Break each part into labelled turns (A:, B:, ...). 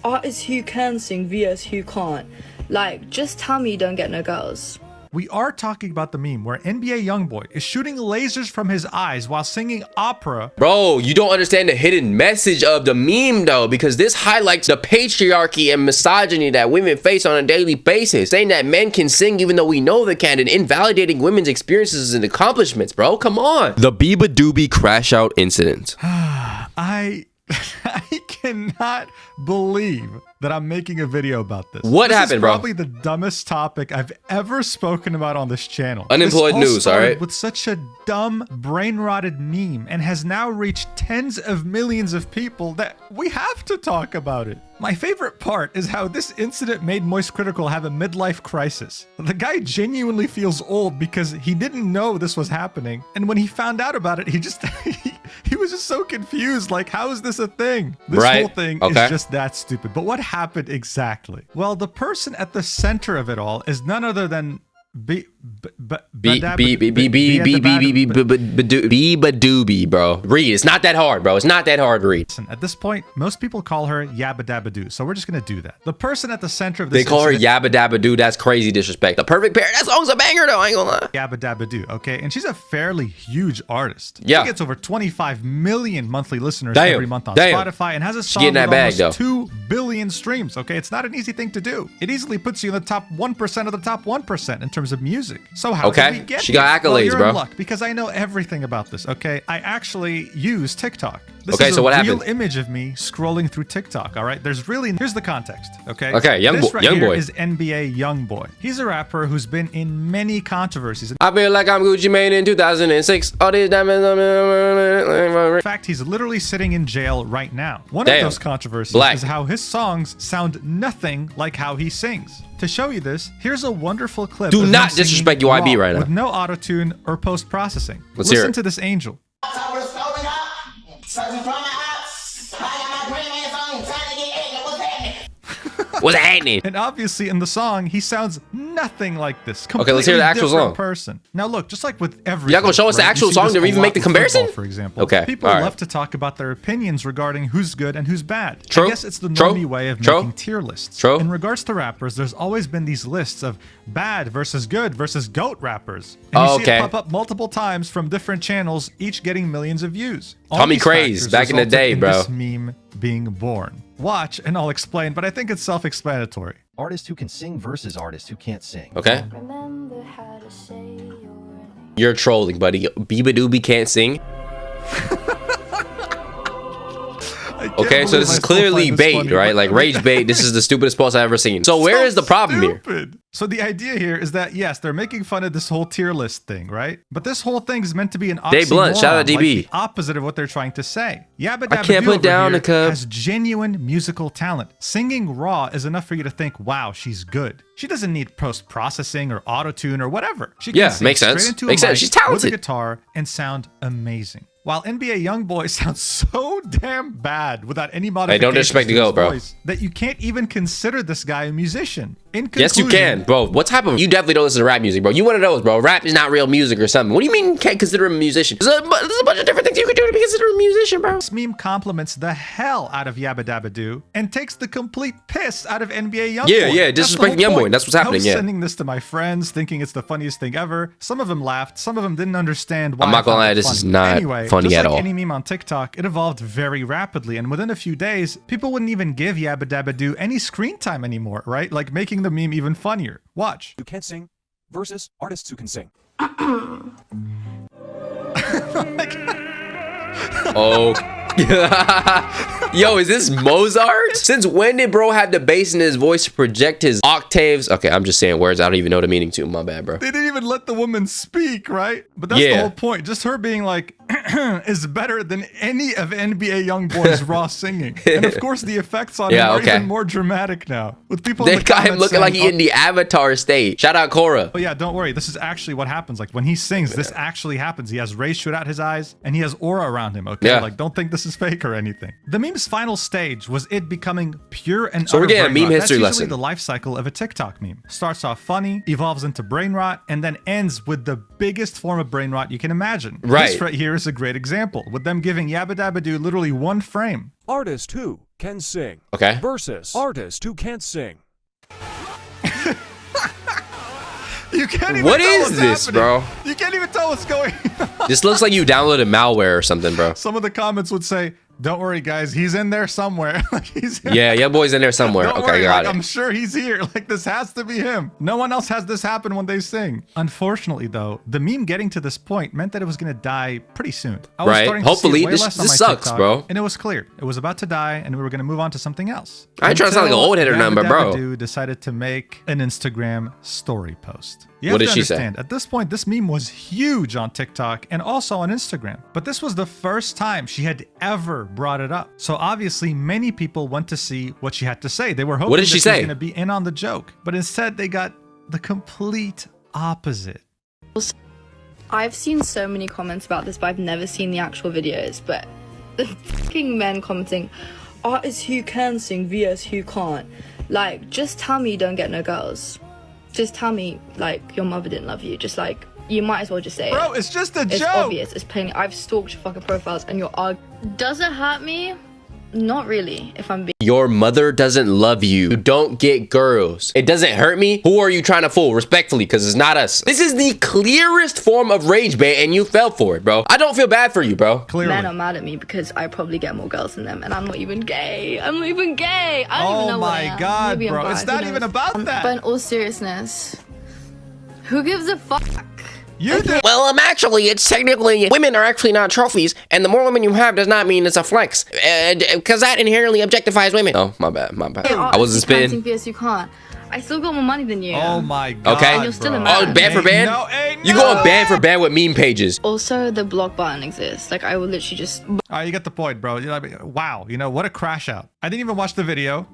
A: artists who can sing vs who can't. Like, just tell me you don't get no girls.
B: We are talking about the meme where NBA YoungBoy is shooting lasers from his eyes while singing opera.
C: Bro, you don't understand the hidden message of the meme though, because this highlights the patriarchy and misogyny that women face on a daily basis, saying that men can sing even though we know they can, and invalidating women's experiences and accomplishments, bro. Come on. The Beabadoobee crash out incident.
B: I cannot believe that I'm making a video about this.
C: What happened, bro?
B: Probably the dumbest topic I've ever spoken about on this channel.
C: Unemployed news, all right?
B: With such a dumb, brain-rotted meme and has now reached tens of millions of people that we have to talk about it. My favorite part is how this incident made Moist Critical have a midlife crisis. The guy genuinely feels old because he didn't know this was happening, and when he found out about it, he just he was just so confused. Like, how is this a thing? This whole thing is just that stupid. But what happened exactly? Well, the person at the center of it all is none other than
C: Beabadoobee, bro. Read. It's not that hard, bro. It's not that hard to read.
B: At this point, most people call her Beabadoobee, so we're just gonna do that. The person at the center of this,
C: they call her Beabadoobee. That's crazy disrespect. The perfect pair. That song's a banger, though. I ain't gonna lie.
B: Beabadoobee, okay, and she's a fairly huge artist.
C: Yeah,
B: she gets over 25 million monthly listeners every month on Spotify, and has a song with almost 2 billion streams. Okay, it's not an easy thing to do. It easily puts you in the top 1% of the top 1% in terms of music. So how did we get
C: she got accolades,
B: well, you're
C: bro.
B: in luck because I know everything about this. Okay, I actually use TikTok. This
C: okay,
B: is
C: so what
B: happened?
C: happened?
B: Image of me scrolling through TikTok. All right, here's the context. Okay.
C: Okay, young boy
B: is NBA YoungBoy. He's a rapper who's been in many controversies.
C: I feel like I'm Gucci Mane in 2006. All these diamonds.
B: In fact, he's literally sitting in jail right now. One of those controversies is how his songs sound nothing like how he sings. To show you this, here's a wonderful clip.
C: Do not disrespect UIB right now.
B: With no auto-tune or post-processing.
C: Let's hear it.
B: Listen to this angel.
C: What's happening?
B: And obviously in the song, he sounds nothing like this.
C: Okay, let's hear the actual song.
B: Person. Now look, just like with everything.
C: Y'all gonna show us the actual song to even make the comparison?
B: Football, for example.
C: Okay.
B: People love to talk about their opinions regarding who's good and who's bad.
C: True.
B: I guess it's the normie way of making tier lists.
C: True.
B: In regards to rappers, there's always been these lists of bad versus good versus GOAT rappers. And you see it pop up multiple times from different channels, each getting millions of views.
C: Tommy Craze back in the day, bro.
B: This meme being born. Watch and I'll explain, but I think it's self-explanatory.
D: Artists who can sing versus artists who can't sing.
C: Okay. You're trolling, buddy. Beabadoobee can't sing. Okay, so this is clearly bait, right? Like rage bait. This is the stupidest post I've ever seen. So where is the problem here?
B: So the idea here is that, yes, they're making fun of this whole tier list thing, right? But this whole thing is meant to be an oxymoron,
C: Dave Blunt, shout out DB.
B: like the opposite of what they're trying to say.
C: I can't put down a cup.
B: Has genuine musical talent. Singing raw is enough for you to think, wow, she's good. She doesn't need post-processing or auto-tune or whatever. She can sing
C: makes sense.
B: straight into
C: Makes sense. She's talented.
B: with a guitar and sound amazing. While NBA YoungBoy sounds so damn bad without any modifications,
C: don't disrespect the GOAT, bro.
B: That you can't even consider this guy a musician. In conclusion,
C: Yes, you can, bro. What type of... You definitely don't listen to rap music, bro. You one of those, bro. Rap is not real music or something. What do you mean you can't consider him a musician? There's a bunch of different things you can do to be considered a musician, bro.
B: This meme compliments the hell out of Beabadoobee and takes the complete piss out of NBA YoungBoy.
C: Yeah, disrespecting YoungBoy. That's what's happening,
B: I was sending this to my friends, thinking it's the funniest thing ever. Some of them laughed. Some of them didn't understand why.
C: I'm not gonna lie, this is not funny at all.
B: Any meme on TikTok, it evolved very rapidly, and within a few days, people wouldn't even give Beabadoobee any screen time anymore, right? Like making the meme even funnier. Watch.
E: Who can't sing versus artists who can sing.
C: Oh. Yo, is this Mozart? Since when did bro have the bass in his voice to project his octaves? Okay, I'm just saying words I don't even know the meaning to. My bad, bro.
B: They didn't even let the woman speak, right? But that's the whole point. Just her being like, is better than any of NBA YoungBoy's raw singing. And of course, the effects on him are even more dramatic now. With people
C: they got him looking like he in the Avatar state. Shout out Korra.
B: Oh yeah, don't worry. This is actually what happens. Like when he sings, this actually happens. He has rays shoot out his eyes and he has aura around him. Okay, like don't think this this is fake or anything. The meme's final stage was it becoming pure and
C: So we're
B: utter
C: getting a
B: brain
C: meme
B: rot.
C: history
B: That's usually
C: lesson.
B: the life cycle of a TikTok meme. Starts off funny, evolves into brain rot, and then ends with the biggest form of brain rot you can imagine.
C: Right.
B: This right here is a great example, with them giving Beabadoobee literally one frame.
E: Artist who can sing.
C: Okay.
E: Versus artist who can't sing.
B: You can't even
C: What
B: tell
C: is
B: what's
C: this,
B: happening.
C: bro?
B: You can't even tell what's going on.
C: This looks like you downloaded malware or something, bro.
B: Some of the comments would say, don't worry, guys, he's in there somewhere. Like he's
C: Yeah, your boy's in there somewhere.
B: Don't
C: Okay,
B: worry,
C: got
B: like,
C: it.
B: I'm sure he's here. Like, this has to be him. No one else has this happen when they sing. Unfortunately, though, the meme getting to this point meant that it was going to die pretty soon. I was
C: Right.
B: starting to see
C: Hopefully,
B: it way
C: this
B: less on my
C: sucks,
B: TikTok,
C: bro.
B: And it was clear. It was about to die, and we were going to move on to something else.
C: I ain't trying to sound like an old head or nothing, but bro.
B: Beabadoobee decided to make an Instagram story post. You
C: What
B: have
C: did
B: to
C: she say?
B: understand, at this point, this meme was huge on TikTok and also on Instagram. But this was the first time she had ever brought it up. So obviously, many people went to see what she had to say. They were hoping
C: What did
B: that
C: she
B: she was
C: say?
B: going to be in on the joke. But instead, they got the complete opposite.
A: I've seen so many comments about this, but I've never seen the actual videos. But the fucking men commenting, artists who can sing vs who can't. Like, just tell me you don't get no girls. Just tell me, like, your mother didn't love you. Just, like, you might as well just say
B: Bro,
A: it.
B: it's just a
A: It's
B: joke.
A: obvious. It's plain. I've stalked your fucking profiles and you're Does it hurt me? Not really, if I'm being
C: Your mother doesn't love you. You don't get girls. It doesn't hurt me. Who are you trying to fool? Respectfully, because it's not us. This is the clearest form of rage bait, and you fell for it, bro. I don't feel bad for you, bro.
B: Clearly.
A: men are mad at me because I probably get more girls than them, and I'm not even gay. I'm not even gay. I don't even know
B: Oh
A: what I
B: my
A: am.
B: God,
A: Maybe I'm
B: bro.
A: bi,
B: It's
A: who
B: not
A: knows?
B: even about that.
A: But in all seriousness, who gives a fuck?
B: You did.
C: Well, actually, it's technically, women are actually not trophies, and the more women you have does not mean it's a flex, because that inherently objectifies women. Oh, my bad, my bad. I wasn't spinning.
A: Vs you can't. I still got more money than you.
B: Oh my God.
C: Okay.
A: And you're still a
B: bro.
A: man.
C: Oh, band for
B: Ain't
C: band?
B: no- ain't
C: You
B: no
C: going band for
B: way.
C: band with meme pages.
A: Also, the block button exists. Like, I will literally just.
B: All right, you get the point, bro. You know, I mean, wow, you know, what a crash out. I didn't even watch the video.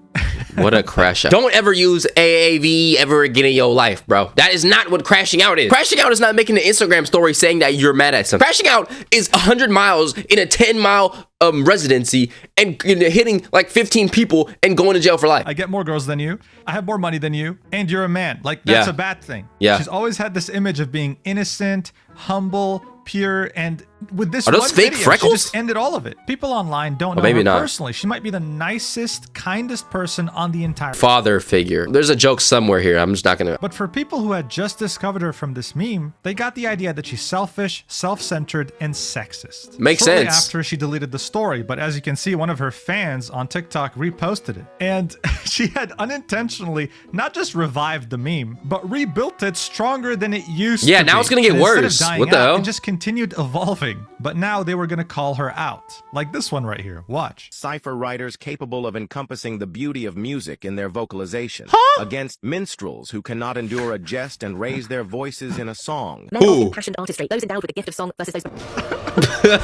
C: What a crash out. Don't ever use AAV ever again in your life, bro. That is not what crashing out is. Crashing out is not making an Instagram story saying that you're mad at something. Crashing out is 100 miles in a 10-mile residency and hitting like 15 people and going to jail for life.
B: I get more girls than you. I have more money than you. And you're a man. Like, that's
C: Yeah.
B: a bad thing.
C: Yeah.
B: She's always had this image of being innocent, humble, pure, and with this
C: Are those
B: one
C: fake
B: video,
C: freckles?
B: she just ended all of it. People online don't know
C: maybe
B: her
C: not.
B: personally. She might be the nicest, kindest person on the entire
C: Father figure. There's a joke somewhere here. I'm just not gonna.
B: But for people who had just discovered her from this meme, they got the idea that she's selfish, self-centered, and sexist.
C: Makes
B: Shortly
C: sense.
B: after she deleted the story, but as you can see, one of her fans on TikTok reposted it. And she had unintentionally not just revived the meme, but rebuilt it stronger than it used to
C: Yeah,
B: be.
C: now it's gonna get
B: And instead of
C: worse.
B: dying
C: What the
B: out,
C: hell?
B: It just continued evolving. But now they were gonna call her out. Like this one right here. Watch.
F: Cipher writers capable of encompassing the beauty of music in their vocalization against minstrels who cannot endure a jest and raise their voices in a song.
C: Who?
G: Impassioned artistry. Those endowed with the gift of song versus those.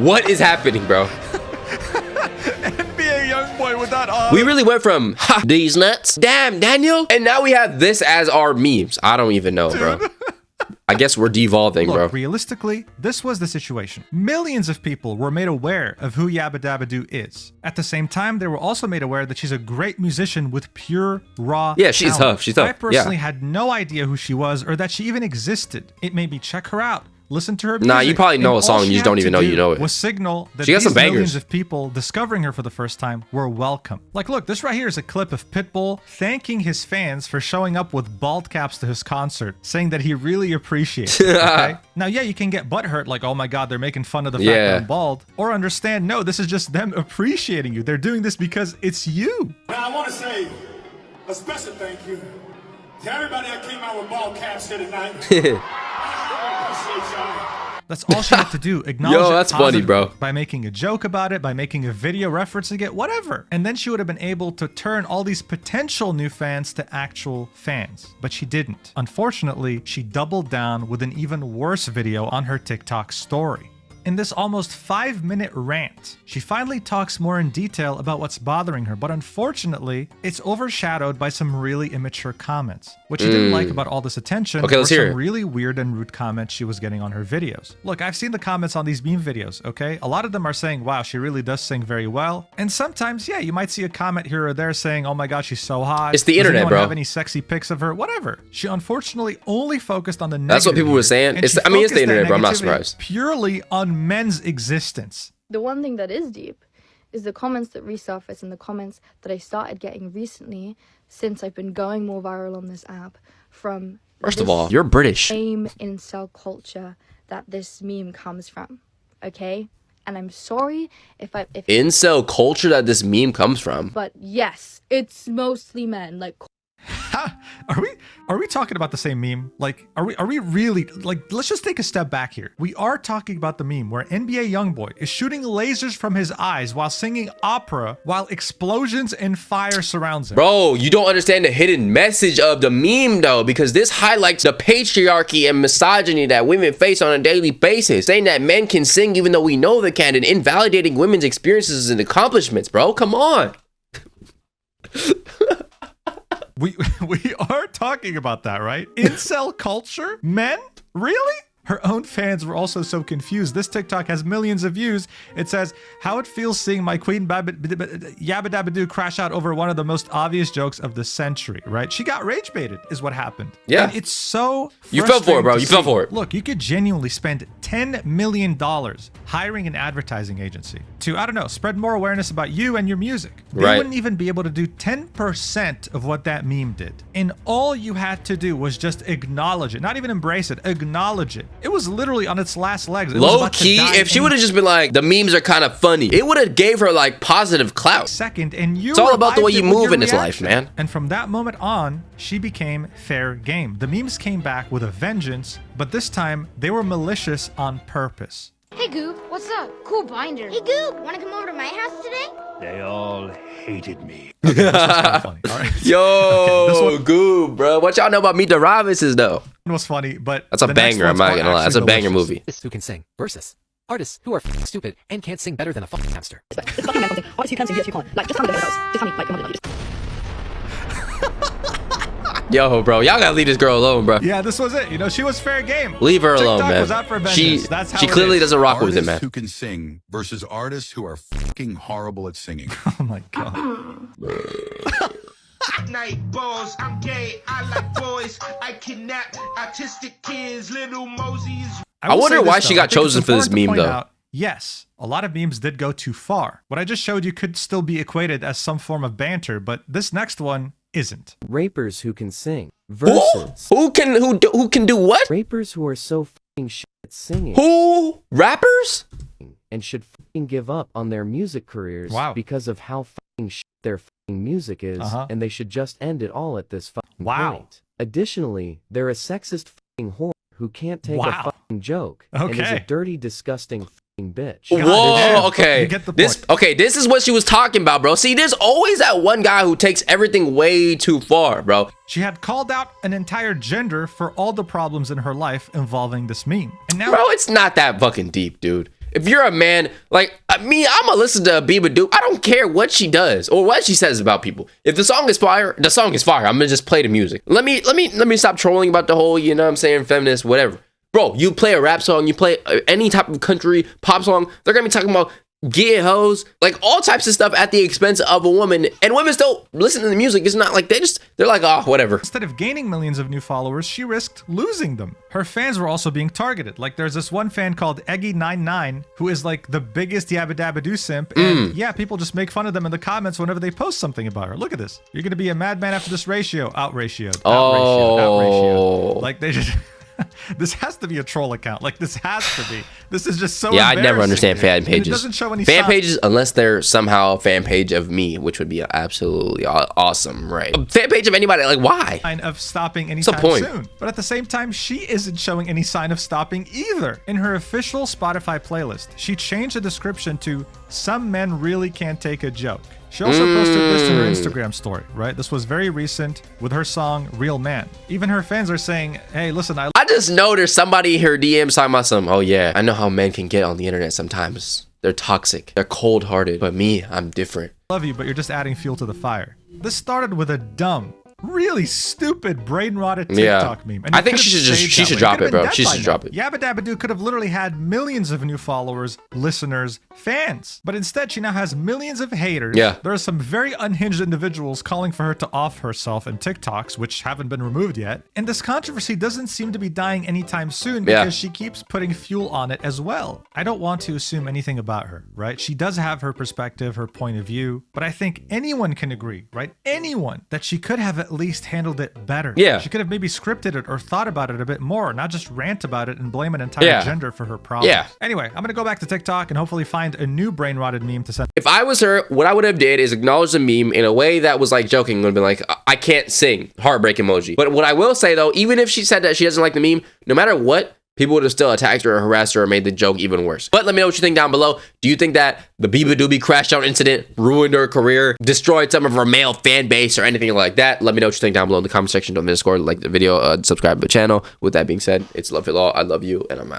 C: What is happening, bro?
B: Be a young boy without all.
C: We really went from ha, these nuts, damn Daniel, and now we have this as our memes. I don't even know, bro. I guess we're devolving, bro.
B: Look, realistically, this was the situation. Millions of people were made aware of who Beabadoobee is. At the same time, they were also made aware that she's a great musician with pure, raw
C: Yeah, she's
B: talent.
C: tough. She's tough.
B: I personally
C: Yeah.
B: had no idea who she was or that she even existed. It made me check her out. Listen to her music.
C: Nah, you probably know
B: and
C: a song,
B: all
C: you
B: she
C: just don't
B: had
C: even
B: to
C: know you
B: do
C: know it.
B: Was signal that
C: She got
B: these
C: some bangers.
B: millions of people discovering her for the first time were welcome. Like, look, this right here is a clip of Pitbull thanking his fans for showing up with bald caps to his concert, saying that he really appreciates it. Okay? Now, yeah, you can get butthurt, like, oh my God, they're making fun of the fact
C: Yeah.
B: that I'm bald, or understand, no, this is just them appreciating you. They're doing this because it's you.
H: Now, I want to say a special thank you to everybody that came out with ball caps here tonight. I appreciate y'all.
B: That's all she had to do. Acknowledge
C: Yo,
B: it
C: that's funny,
B: positively
C: bro.
B: By making a joke about it, by making a video referencing it, whatever. And then she would have been able to turn all these potential new fans to actual fans. But she didn't. Unfortunately, she doubled down with an even worse video on her TikTok story. In this almost 5-minute rant, she finally talks more in detail about what's bothering her, but unfortunately, it's overshadowed by some really immature comments. What she didn't like about all this attention were some really weird and rude comments she was getting on her videos. Look, I've seen the comments on these meme videos, okay? A lot of them are saying, wow, she really does sing very well. And sometimes, yeah, you might see a comment here or there saying, oh my gosh, she's so hot.
C: It's the internet,
B: Does anyone
C: bro.
B: have any sexy pics of her? Whatever. She unfortunately only focused on the negative.
C: That's what people were saying.
B: And
C: It's
B: she
C: I mean, it's the
B: focused that
C: internet, bro. I'm not
B: negativity
C: surprised.
B: Purely on men's existence.
A: The one thing that is deep is the comments that resurface and the comments that I started getting recently since I've been going more viral on this app from
C: First of all, you're British.
A: same incel culture that this meme comes from, okay? And I'm sorry if
C: Incel culture that this meme comes from.
A: but yes, it's mostly men. Like,
B: Are we talking about the same meme? Like, are we really, like, let's just take a step back here. We are talking about the meme where NBA YoungBoy is shooting lasers from his eyes while singing opera while explosions and fire surrounds him.
C: Bro, you don't understand the hidden message of the meme though, because this highlights the patriarchy and misogyny that women face on a daily basis, saying that men can sing even though we know they can, and invalidating women's experiences and accomplishments, bro. Come on.
B: We are talking about that, right? Incel culture? Men? Really? Her own fans were also so confused. This TikTok has millions of views. It says, how it feels seeing my queen Beabadoobee crash out over one of the most obvious jokes of the century, right? She got rage baited is what happened.
C: Yeah.
B: And it's so
C: You fell for it, bro.
B: frustrating to
C: You fell
B: see.
C: for it.
B: Look, you could genuinely spend $10 million hiring an advertising agency to, I don't know, spread more awareness about you and your music. They
C: Right.
B: wouldn't even be able to do 10% of what that meme did. And all you had to do was just acknowledge it, not even embrace it, acknowledge it. It was literally on its last legs. It was
C: Low
B: about to
C: key,
B: die
C: if she
B: any
C: would have just been like, the memes are kind of funny, it would have gave her like positive clout.
B: second, and you
C: It's all about the way
B: revived
C: you
B: it with
C: move
B: your
C: in this life,
B: reaction.
C: man.
B: And from that moment on, she became fair game. The memes came back with a vengeance, but this time they were malicious on purpose.
I: Hey Goob, what's up? Cool binder. Hey Goob, wanna come over to my house today?
H: They all hated me.
B: This was kind of funny. All right.
C: Yo,
B: this one-
C: good, bro. What y'all know about Meet the Robinsons, though?
B: It was funny, but
C: That's a
B: the next
C: banger, I'm
B: ones
C: not
B: are
C: gonna lie. That's a
B: actually
C: banger
B: delicious.
C: movie.
G: Artists who can sing versus artists who are stupid and can't sing better than a fucking hamster.
A: it's fucking men commenting, artists who can sing, yes, who can't. Like, just tell me their house. Just tell me, like, come on, just
C: Yo, bro, y'all gotta leave this girl alone, bro.
B: Yeah, this was it. You know, she was fair game.
C: Leave her
B: TikTok
C: alone, man.
B: was out for
C: She
B: vengeance. That's how
C: she
B: it
C: clearly
B: is.
C: doesn't rock with it,
H: Artists
C: man.
H: who can sing versus artists who are fucking horrible at singing.
B: Oh my god.
J: Night balls, I'm gay, I like boys, I kidnap autistic kids, little Mosies.
C: I
B: will
C: wonder
B: say this,
C: why she
B: though.
C: got
B: I think it's
C: chosen for this
B: important to
C: meme,
B: point
C: though.
B: out, yes, a lot of memes did go too far. What I just showed you could still be equated as some form of banter, but this next one isn't.
K: Rapers who can sing
C: Who?
K: versus
C: Who can do what?
K: rapers who are so fucking shit at singing
C: Who? Rappers?
K: and should fucking give up on their music careers
B: Wow.
K: because of how fucking shit their fucking music is, and they should just end it all at this fucking
B: Wow.
K: point. Additionally, they're a sexist fucking whore who can't take
B: Wow.
K: a fucking joke and is a
B: Okay.
K: dirty, disgusting fucking bitch.
B: God,
C: Whoa,
B: you
C: okay.
B: get the
C: This
B: point.
C: okay, this is what she was talking about, bro. See, there's always that one guy who takes everything way too far, bro.
B: She had called out an entire gender for all the problems in her life involving this meme. And now
C: Bro, it's not that fucking deep, dude. If you're a man, like me, I'm gonna listen to Beabadoobe. I don't care what she does or what she says about people. If the song is fire, the song is fire. I'm gonna just play the music. Let me stop trolling about the whole, you know what I'm saying, feminist, whatever. Bro, you play a rap song, you play any type of country pop song, they're gonna be talking about getting hoes, like all types of stuff at the expense of a woman. And women still listen to the music. It's not like they're like, oh, whatever.
B: instead of gaining millions of new followers, she risked losing them. Her fans were also being targeted. Like there's this one fan called Eggy99 who is like the biggest Beabadoobee simp. And yeah, people just make fun of them in the comments whenever they post something about her. Look at this. You're gonna be a madman after this ratio. Out-ratioed. Out-ratioed. Out-ratioed. Like they just this has to be a troll account. Like this has to be. This is just so
C: Yeah, I never
B: embarrassing.
C: understand fan
B: And
C: pages.
B: It doesn't show any
C: fan
B: sign-
C: pages unless they're somehow a fan page of me, which would be absolutely awesome, right? A fan page of anybody, like why?
B: sign of stopping
C: What's the
B: anytime
C: point?
B: soon. But at the same time, she isn't showing any sign of stopping either. In her official Spotify playlist, she changed the description to some men really can't take a joke. She also posted this to her Instagram story, right? This was very recent with her song Real Man. Even her fans are saying, hey, listen, I
C: just know there's somebody in her DMs talking about some, oh yeah, I know how men can get on the internet sometimes. They're toxic, they're cold-hearted, but me, I'm different.
B: Love you, but you're just adding fuel to the fire. This started with a dumb, really stupid, brain-rotted TikTok meme. And
C: I think she should drop it, bro. She should drop it.
B: Beabadoobee could have literally had millions of new followers, listeners, fans. But instead, she now has millions of haters.
C: Yeah.
B: There are some very unhinged individuals calling for her to off herself in TikToks, which haven't been removed yet. And this controversy doesn't seem to be dying anytime soon because she keeps putting fuel on it as well. I don't want to assume anything about her, right? She does have her perspective, her point of view, but I think anyone can agree, right? Anyone, that she could have at least handled it better.
C: Yeah.
B: She could have maybe scripted it or thought about it a bit more, not just rant about it and blame an entire gender for her problems.
C: Yeah.
B: Anyway, I'm gonna go back to TikTok and hopefully find a new brain-rotted meme to send.
C: If I was her, what I would have did is acknowledge the meme in a way that was like joking. Would have been like, I can't sing, heartbreak emoji. But what I will say though, even if she said that she doesn't like the meme, no matter what, people would have still attacked her or harassed her or made the joke even worse. But let me know what you think down below. Do you think that the Beabadoobee crash out incident ruined her career, destroyed some of her male fan base or anything like that? Let me know what you think down below in the comment section. Don't miss Discord, like the video, subscribe to the channel. With that being said, it's Love It All. I love you and I'm out.